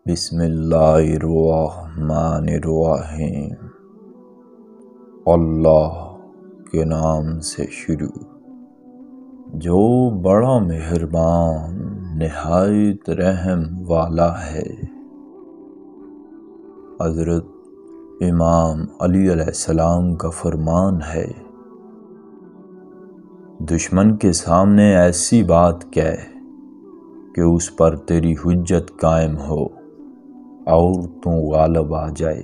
بسم اللہ الرحمن الرحیم۔ اللہ کے نام سے شروع جو بڑا مہربان نہایت رحم والا ہے۔ حضرت امام علی علیہ السلام کا فرمان ہے، دشمن کے سامنے ایسی بات کہہ کہ اس پر تیری حجت قائم ہو اور تو غالب آ جائے۔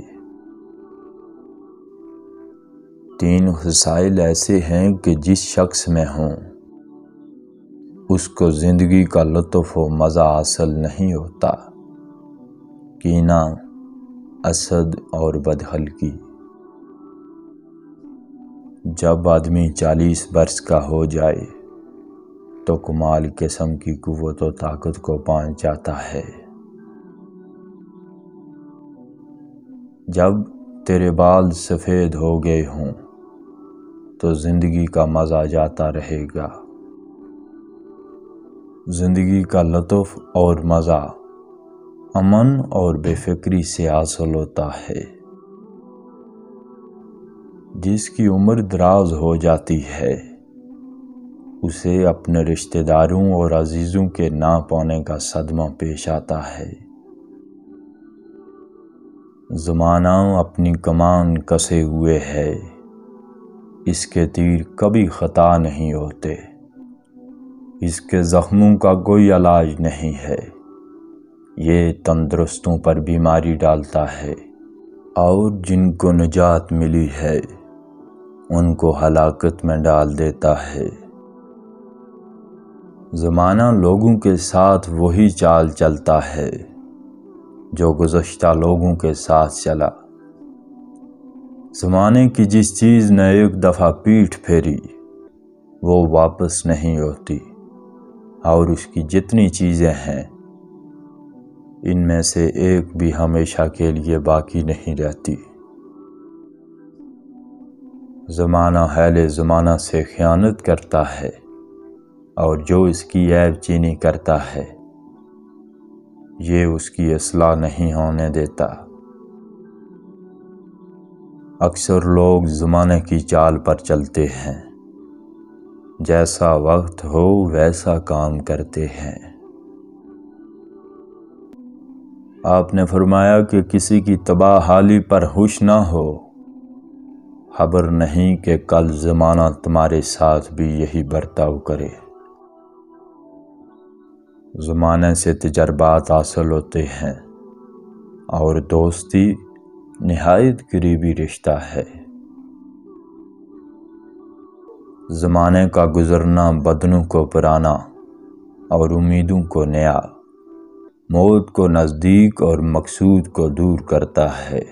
تین خصائل ایسے ہیں کہ جس شخص میں ہوں اس کو زندگی کا لطف و مزہ حاصل نہیں ہوتا: کینہ، حسد اور بدخلقی۔ جب آدمی 40 برس کا ہو جائے تو کمال قسم کی قوت و طاقت کو پہنچ جاتا ہے۔ جب تیرے بال سفید ہو گئے ہوں تو زندگی کا مزہ جاتا رہے گا۔ زندگی کا لطف اور مزہ امن اور بے فکری سے حاصل ہوتا ہے۔ جس کی عمر دراز ہو جاتی ہے اسے اپنے رشتہ داروں اور عزیزوں کے نہ پانے کا صدمہ پیش آتا ہے۔ زمانہ اپنی کمان کسے ہوئے ہے، اس کے تیر کبھی خطا نہیں ہوتے، اس کے زخموں کا کوئی علاج نہیں ہے، یہ تندرستوں پر بیماری ڈالتا ہے، اور جن کو نجات ملی ہے ان کو ہلاکت میں ڈال دیتا ہے۔ زمانہ لوگوں کے ساتھ وہی چال چلتا ہے جو گزشتہ لوگوں کے ساتھ چلا۔ زمانے کی جس چیز نے ایک دفعہ پیٹھ پھیری وہ واپس نہیں ہوتی، اور اس کی جتنی چیزیں ہیں ان میں سے ایک بھی ہمیشہ کے لیے باقی نہیں رہتی۔ زمانہ اہل زمانہ سے خیانت کرتا ہے، اور جو اس کی عیب چینی کرتا ہے یہ اس کی اصلاح نہیں ہونے دیتا۔ اکثر لوگ زمانے کی چال پر چلتے ہیں، جیسا وقت ہو ویسا کام کرتے ہیں۔ آپ نے فرمایا کہ کسی کی تباہ حالی پر ہوش نہ ہو، خبر نہیں کہ کل زمانہ تمہارے ساتھ بھی یہی برتاؤ کرے۔ زمانے سے تجربات حاصل ہوتے ہیں، اور دوستی نہایت قریبی رشتہ ہے۔ زمانے کا گزرنا بدنوں کو پرانا اور امیدوں کو نیا، موت کو نزدیک اور مقصود کو دور کرتا ہے۔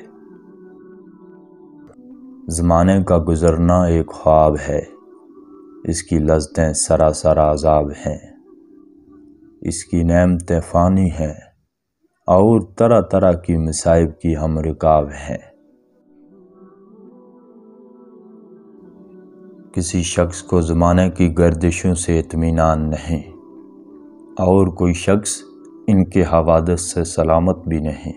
زمانے کا گزرنا ایک خواب ہے، اس کی لذتیں سراسر عذاب ہیں، اس کی نعمتیں فانی ہیں اور طرح طرح کی مصائب کی ہم رکاب ہیں۔ کسی شخص کو زمانے کی گردشوں سے اطمینان نہیں، اور کوئی شخص ان کے حوادث سے سلامت بھی نہیں۔